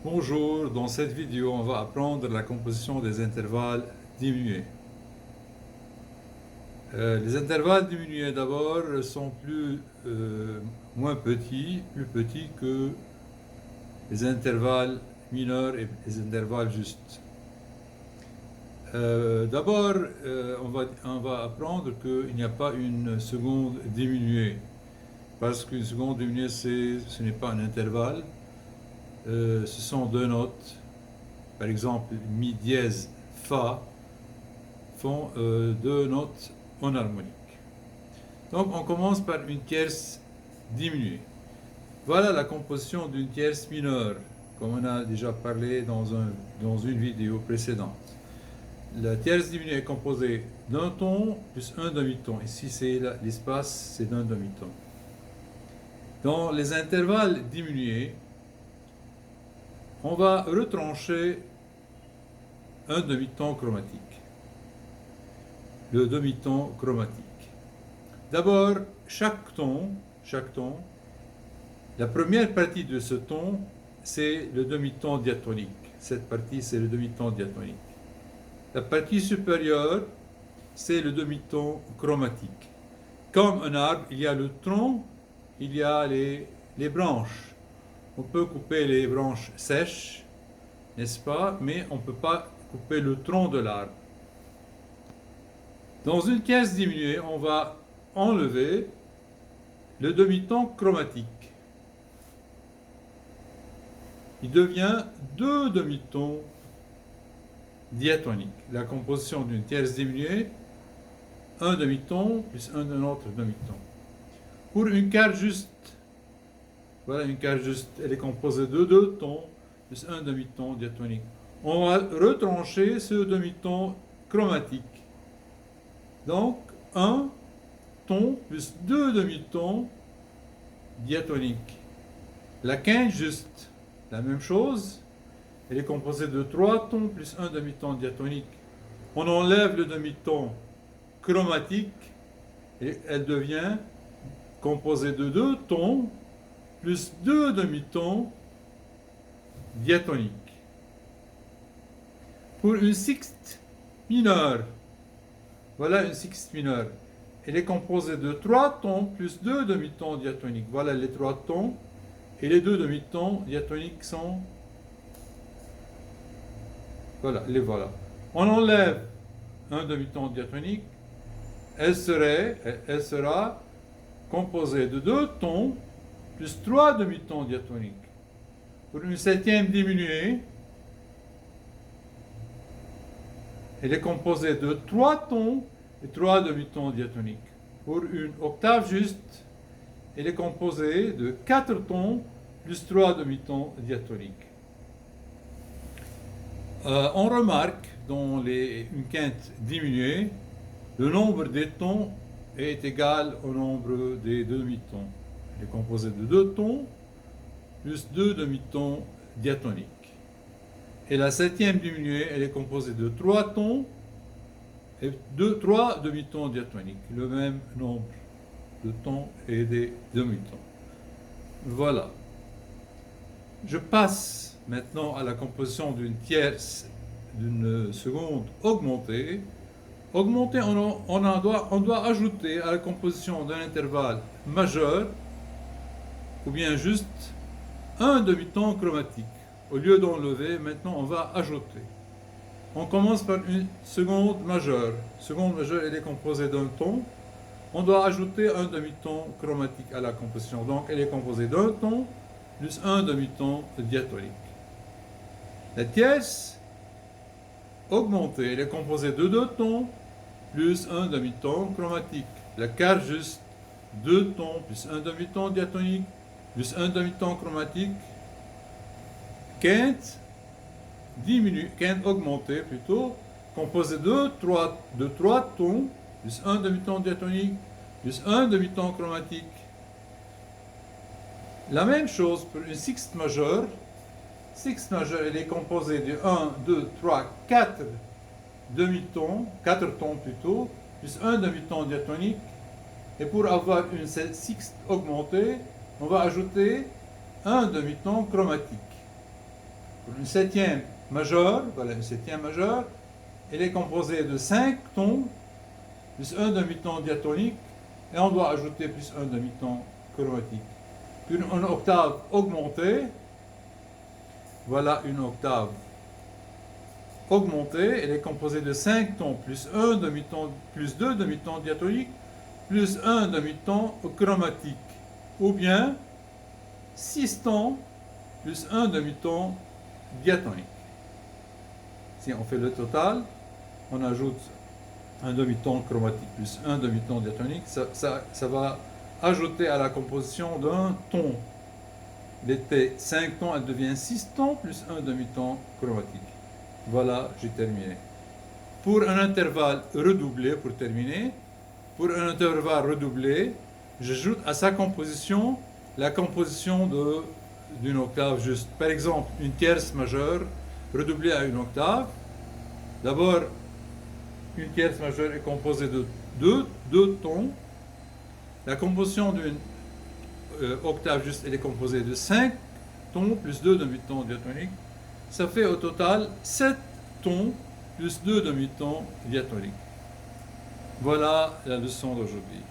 Bonjour, dans cette vidéo, on va apprendre la composition des intervalles diminués. Les intervalles diminués d'abord sont moins petits, plus petits que les intervalles mineurs et les intervalles justes. D'abord, on va apprendre qu'il n'y a pas une seconde diminuée, parce qu'une seconde diminuée, ce n'est pas un intervalle. Ce sont deux notes, par exemple mi dièse fa font deux notes en harmonique. Donc on commence par une tierce diminuée. Voilà la composition d'une tierce mineure, comme on a déjà parlé dans une vidéo précédente. La tierce diminuée est composée d'un ton plus un demi-ton. Ici c'est l'espace, c'est d'un demi-ton. Dans les intervalles diminués, on va retrancher un demi-ton chromatique. Le demi-ton chromatique. D'abord, chaque ton, la première partie de ce ton, c'est le demi-ton diatonique. Cette partie, c'est le demi-ton diatonique. La partie supérieure, c'est le demi-ton chromatique. Comme un arbre, il y a le tronc, il y a les branches. On peut couper les branches sèches, n'est-ce pas? Mais on ne peut pas couper le tronc de l'arbre. Dans une tierce diminuée, on va enlever le demi-ton chromatique. Il devient deux demi-tons diatoniques. La composition d'une tierce diminuée, un demi-ton plus un autre demi-ton. Pour une quarte juste, voilà une quarte juste, elle est composée de deux tons plus un demi-ton diatonique. On va retrancher ce demi-ton chromatique. Donc, un ton plus deux demi-tons diatoniques. La quinte juste, la même chose, elle est composée de trois tons plus un demi-ton diatonique. On enlève le demi-ton chromatique et elle devient composée de deux tons plus deux demi-tons diatoniques. Pour une sixte mineure, voilà une sixte mineure. Elle est composée de trois tons plus deux demi-tons diatoniques. Voilà les trois tons. Et les deux demi-tons diatoniques sont... Voilà, les voilà. On enlève un demi-ton diatonique. Elle sera composée de deux tons plus trois demi-tons diatoniques. Pour une septième diminuée, elle est composée de trois tons et trois demi-tons diatoniques. Pour une octave juste, elle est composée de quatre tons plus trois demi-tons diatoniques. On remarque dans une quinte diminuée, le nombre des tons est égal au nombre des demi-tons. Elle est composée de deux tons plus deux demi-tons diatoniques. Et la septième diminuée, elle est composée de trois tons et trois demi-tons diatoniques, le même nombre de tons et des demi-tons. Voilà. Je passe maintenant à la composition d'une tierce, d'une seconde augmentée. Augmentée, on doit ajouter à la composition d'un intervalle majeur ou bien juste un demi-ton chromatique. Au lieu d'enlever, maintenant on va ajouter. On commence par une seconde majeure. Seconde majeure, elle est composée d'un ton. On doit ajouter un demi-ton chromatique à la composition. Donc elle est composée d'un ton plus un demi-ton diatonique. La tierce augmentée, elle est composée de deux tons plus un demi-ton chromatique. La quarte juste, deux tons plus un demi-ton diatonique plus un demi-ton chromatique. Quinte augmentée plutôt, composée de trois tons plus un demi-ton diatonique plus un demi-ton chromatique. La même chose pour une sixte majeure. Sixte majeure, elle est composée de 1, 2, 3, 4 demi-tons, 4 tons plutôt, plus un demi-ton diatonique. Et pour avoir une sixte augmentée, on va ajouter un demi-ton chromatique. Pour une septième majeure, voilà une septième majeure, elle est composée de 5 tons plus un demi-ton diatonique, et on doit ajouter plus un demi-ton chromatique. Puis une octave augmentée, voilà une octave augmentée, elle est composée de 5 tons plus un demi-ton, plus 2 demi-tons diatoniques, plus un demi-ton chromatique, ou bien 6 tons plus un demi-ton diatonique. Si on fait le total, on ajoute un demi-ton chromatique plus un demi-ton diatonique, ça va ajouter à la composition d'un ton. Il était 5 tons, elle devient 6 tons plus un demi-ton chromatique. Voilà, j'ai terminé. Pour un intervalle redoublé, pour terminer, pour un intervalle redoublé, j'ajoute à sa composition la composition d'une octave juste. Par exemple, une tierce majeure redoublée à une octave. D'abord, une tierce majeure est composée de deux tons. La composition d'une octave juste, elle est composée de 5 tons plus 2 demi-tons diatoniques. Ça fait au total 7 tons plus 2 demi-tons diatoniques. Voilà la leçon d'aujourd'hui.